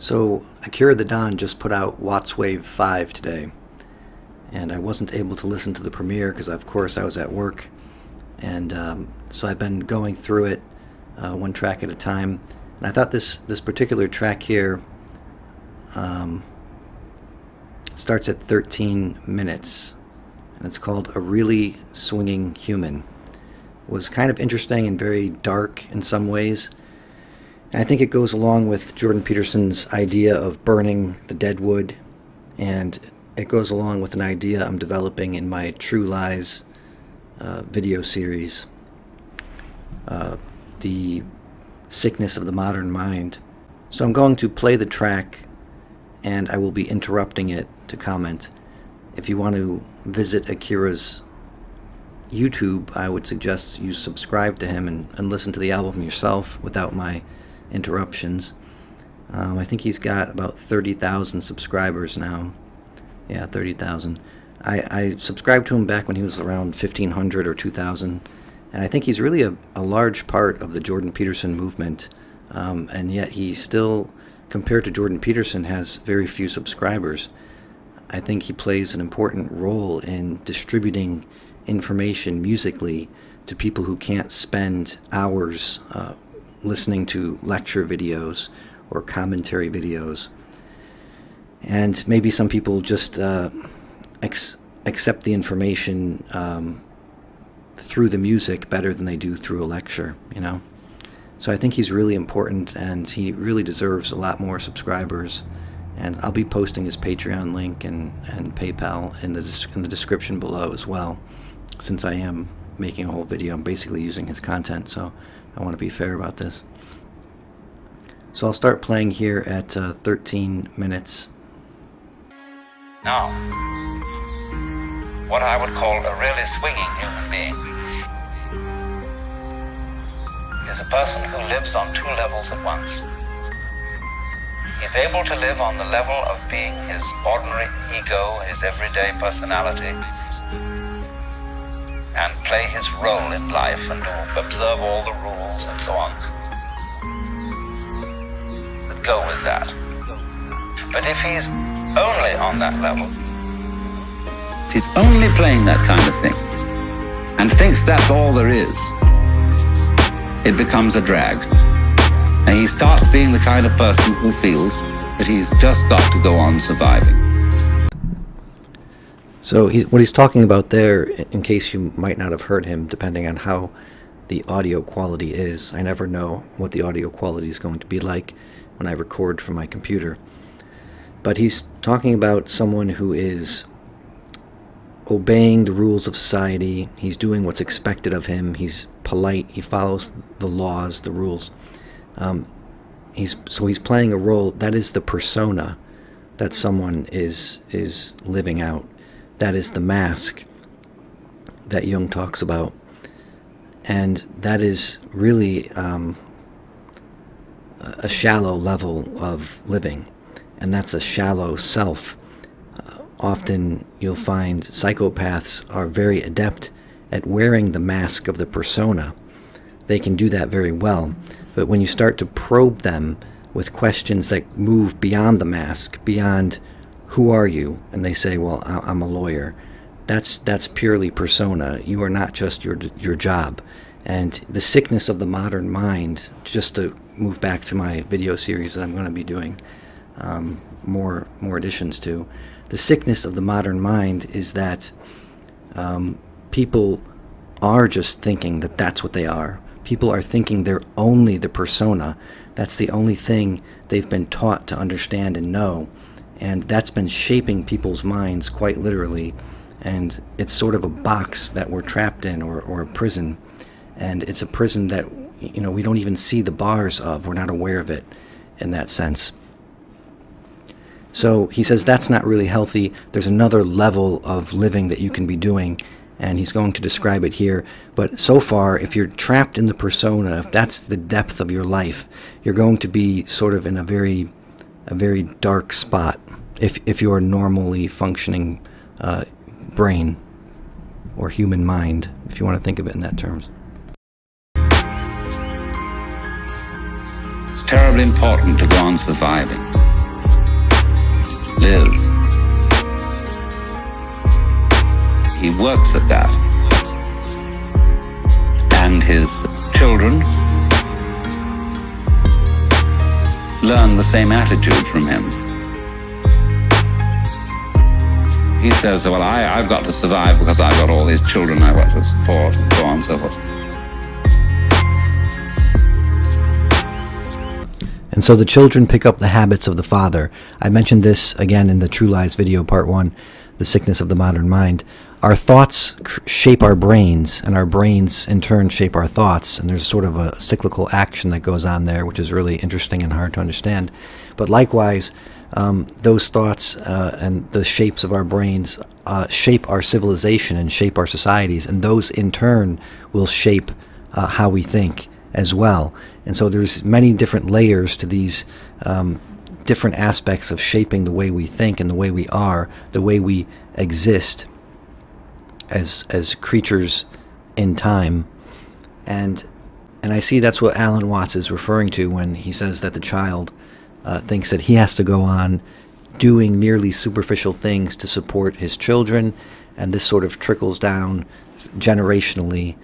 So Akira the Don just put out WattsWave 5 today, and I wasn't able to listen to the premiere because of course I was at work, and so I've been going through it one track at a time, and I thought this particular track here starts at 13 minutes, and it's called A Really Swinging Human. It was kind of interesting and very dark in some ways. And I think it goes along with Jordan Peterson's idea of burning the dead wood, and it goes along with an idea I'm developing in my True Lies video series, The Sickness of the Modern Mind. So I'm going to play the track, and I will be interrupting it to comment. If you want to visit Akira's YouTube, I would suggest you subscribe to him and listen to the album yourself without my interruptions. I think he's got about 30,000 subscribers now. Yeah, 30,000. I subscribed to him back when he was around 1,500 or 2,000, and I think he's really a large part of the Jordan Peterson movement, and yet he still, compared to Jordan Peterson, has very few subscribers. I think he plays an important role in distributing information musically to people who can't spend hours listening to lecture videos or commentary videos. And maybe some people just accept the information through the music better than they do through a lecture, you know? So I think he's really important, and he really deserves a lot more subscribers. And I'll be posting his Patreon link and PayPal in the description below as well. Since I am making a whole video, I'm basically using his content, so I want to be fair about this. So I'll start playing here at 13 minutes. Now, what I would call a really swinging human being is a person who lives on two levels at once. He's able to live on the level of being his ordinary ego, his everyday personality, and play his role in life and observe all the rules and so on that go with that. But if he's only on that level, if he's only playing that kind of thing and thinks that's all there is, it becomes a drag. And he starts being the kind of person who feels that he's just got to go on surviving. So what he's talking about there, in case you might not have heard him, depending on how the audio quality is, I never know what the audio quality is going to be like when I record from my computer. But he's talking about someone who is obeying the rules of society. He's doing what's expected of him. He's polite. He follows the laws, the rules. He's playing a role. That is the persona that someone is living out. That is the mask that Jung talks about, and that is really a shallow level of living, and that's a shallow self. Often you'll find psychopaths are very adept at wearing the mask of the persona. They can do that very well. But when you start to probe them with questions that move beyond the mask, beyond who are you, and they say, well, I'm a lawyer, that's purely persona. You are not just your job. And the sickness of the modern mind, just to move back to my video series that I'm going to be doing more additions to, the sickness of the modern mind is that people are just thinking that that's what they are. People are thinking they're only the persona. That's the only thing they've been taught to understand and know. And that's been shaping people's minds quite literally. And it's sort of a box that we're trapped in, or a prison. And it's a prison that, you know, we don't even see the bars of. We're not aware of it in that sense. So he says that's not really healthy. There's another level of living that you can be doing, and he's going to describe it here. But so far, if you're trapped in the persona, if that's the depth of your life, you're going to be sort of in a very dark spot if you're a normally functioning brain or human mind, if you want to think of it in that terms. It's terribly important to go on surviving. live. He works at that. And his children learn the same attitude from him. He says, well, I've got to survive because I've got all these children I've got to support, and so on and so forth. And so the children pick up the habits of the father. I mentioned this again in the True Lies video, part 1, The Sickness of the Modern Mind. Our thoughts shape our brains, and our brains in turn shape our thoughts. And there's sort of a cyclical action that goes on there, which is really interesting and hard to understand. But likewise, those thoughts and the shapes of our brains shape our civilization and shape our societies. And those in turn will shape how we think as well. And so there's many different layers to these different aspects of shaping the way we think and the way we are, the way we exist as creatures in time. And I see that's what Alan Watts is referring to when he says that the child thinks that he has to go on doing merely superficial things to support his children, and this sort of trickles down generationally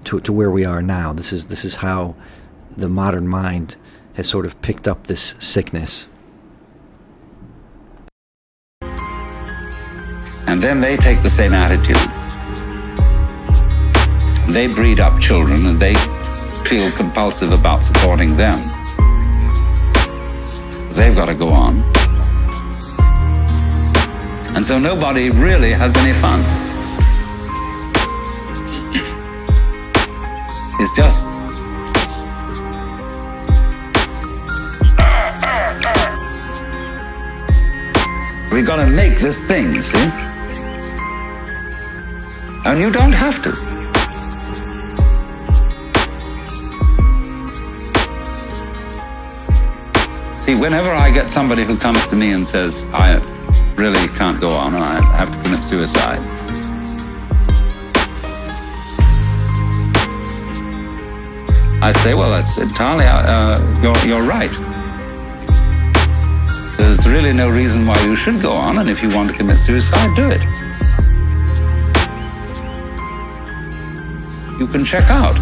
to where we are now. This is how the modern mind has sort of picked up this sickness. And then they take the same attitude. They breed up children and they feel compulsive about supporting them. They've got to go on. And so nobody really has any fun. It's just we've got to make this thing, see? And you don't have to. See, whenever I get somebody who comes to me and says, I really can't go on, I have to commit suicide, I say, well, that's entirely, you're right. There's really no reason why you should go on, and if you want to commit suicide, do it. You can check out.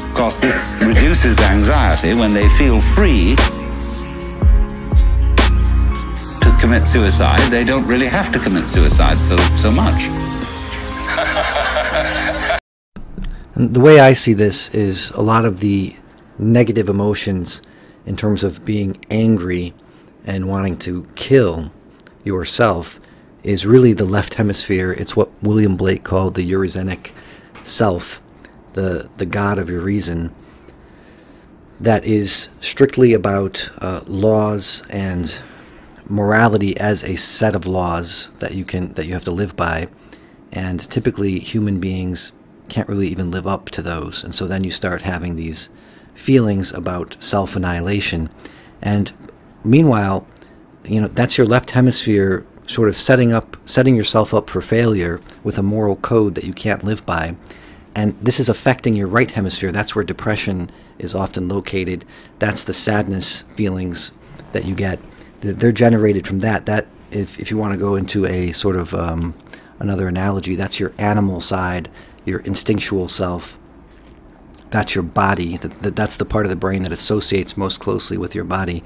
Of course, this reduces anxiety when they feel free to commit suicide. They don't really have to commit suicide so much. And the way I see this is a lot of the negative emotions in terms of being angry and wanting to kill yourself is really the left hemisphere. It's what William Blake called the Eurozenic self, the god of your reason, that is strictly about laws and morality as a set of laws that you have to live by. And typically human beings can't really even live up to those. And so then you start having these feelings about self-annihilation. And meanwhile, that's your left hemisphere sort of setting yourself up for failure with a moral code that you can't live by. And this is affecting your right hemisphere. That's where depression is often located. That's the sadness feelings that you get. They're generated from that. That, if you want to go into a sort of another analogy, that's your animal side, your instinctual self. That's your body. That's the part of the brain that associates most closely with your body.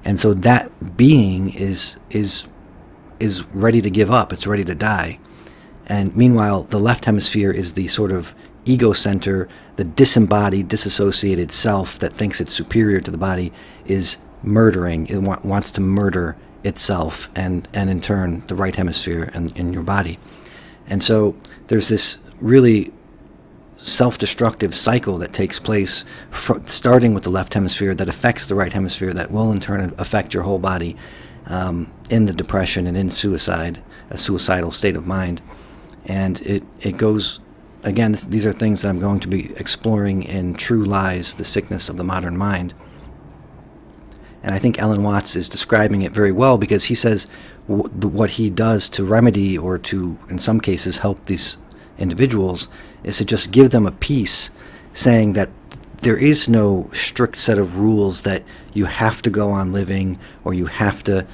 And so that being is ready to give up. It's ready to die. And meanwhile, the left hemisphere is the sort of ego center, the disembodied, disassociated self that thinks it's superior to the body, is murdering. It wants to murder itself, and in turn, the right hemisphere and in your body. And so there's this really self-destructive cycle that takes place starting with the left hemisphere that affects the right hemisphere, that will in turn affect your whole body in the depression and in suicide, a suicidal state of mind. And it goes, again, these are things that I'm going to be exploring in True Lies, The Sickness of the Modern Mind. And I think Alan Watts is describing it very well, because he says what he does to remedy, or to, in some cases, help these individuals, is to just give them a peace, saying that there is no strict set of rules that you have to go on living or you have to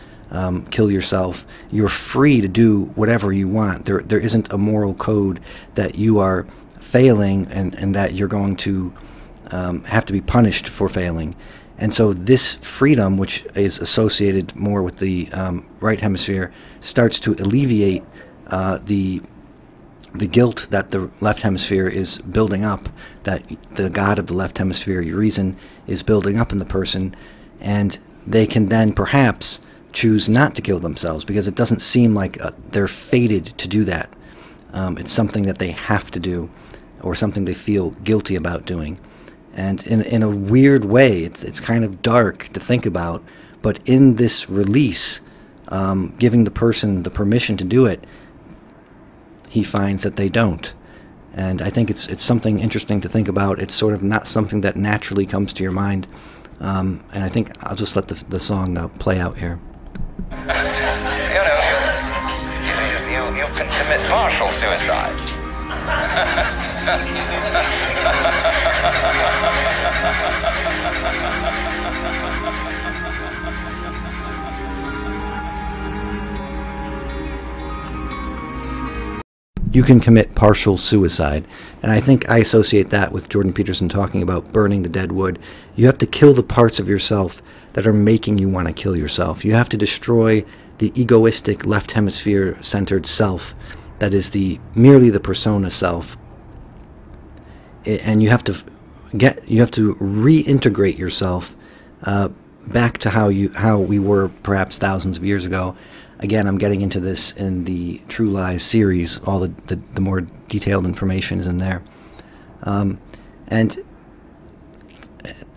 kill yourself. You're free to do whatever you want. There isn't a moral code that you are failing and that you're going to have to be punished for failing. And so this freedom, which is associated more with the right hemisphere, starts to alleviate the guilt that the left hemisphere is building up, that the God of the left hemisphere, your reason, is building up in the person, and they can then perhaps choose not to kill themselves because it doesn't seem like they're fated to do that. It's something that they have to do or something they feel guilty about doing. And in a weird way, it's kind of dark to think about, but in this release, giving the person the permission to do it, he finds that they don't. And I think it's something interesting to think about. It's sort of not something that naturally comes to your mind. And I think I'll just let the song play out here. You can commit partial suicide. You can commit partial suicide. And I think I associate that with Jordan Peterson talking about burning the dead wood. You have to kill the parts of yourself that are making you want to kill yourself. You have to destroy the egoistic left hemisphere centered self that is merely the persona self. And you have to reintegrate yourself back to how we were perhaps thousands of years ago. Again, I'm getting into this in the True Lies series. All the more detailed information is in there. And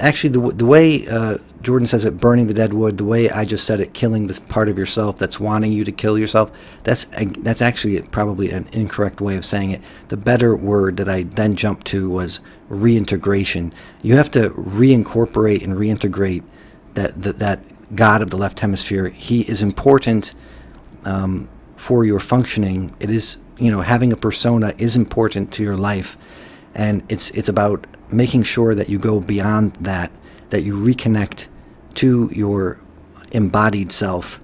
actually, the way Jordan says it, burning the dead wood, the way I just said it, killing this part of yourself that's wanting you to kill yourself, that's actually probably an incorrect way of saying it. The better word that I then jumped to was reintegration. You have to reincorporate and reintegrate that God of the left hemisphere. He is important for your functioning. It is, having a persona is important to your life, and it's about making sure that you go beyond that you reconnect to your embodied self,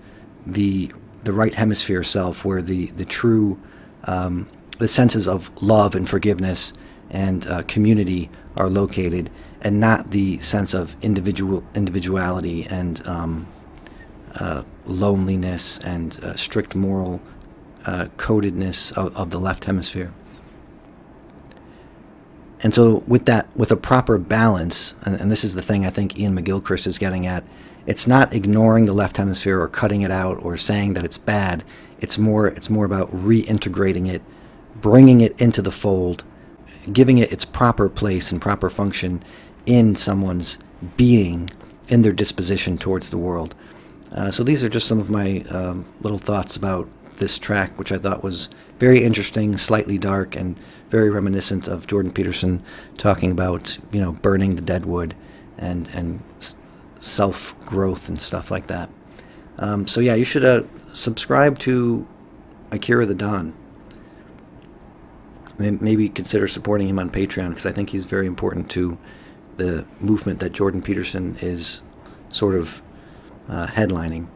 the right hemisphere self, where the true the senses of love and forgiveness and community are located, and not the sense of individuality and loneliness and strict moral codedness of the left hemisphere. And so with a proper balance, and this is the thing I think Ian McGilchrist is getting at, it's not ignoring the left hemisphere or cutting it out or saying that it's bad. It's more about reintegrating it, bringing it into the fold, giving it its proper place and proper function in someone's being, in their disposition towards the world. So these are just some of my little thoughts about this track, which I thought was very interesting, slightly dark, and very reminiscent of Jordan Peterson talking about, burning the dead wood and self-growth and stuff like that. So yeah, you should subscribe to Akira the Don. Maybe consider supporting him on Patreon, because I think he's very important to the movement that Jordan Peterson is sort of headlining.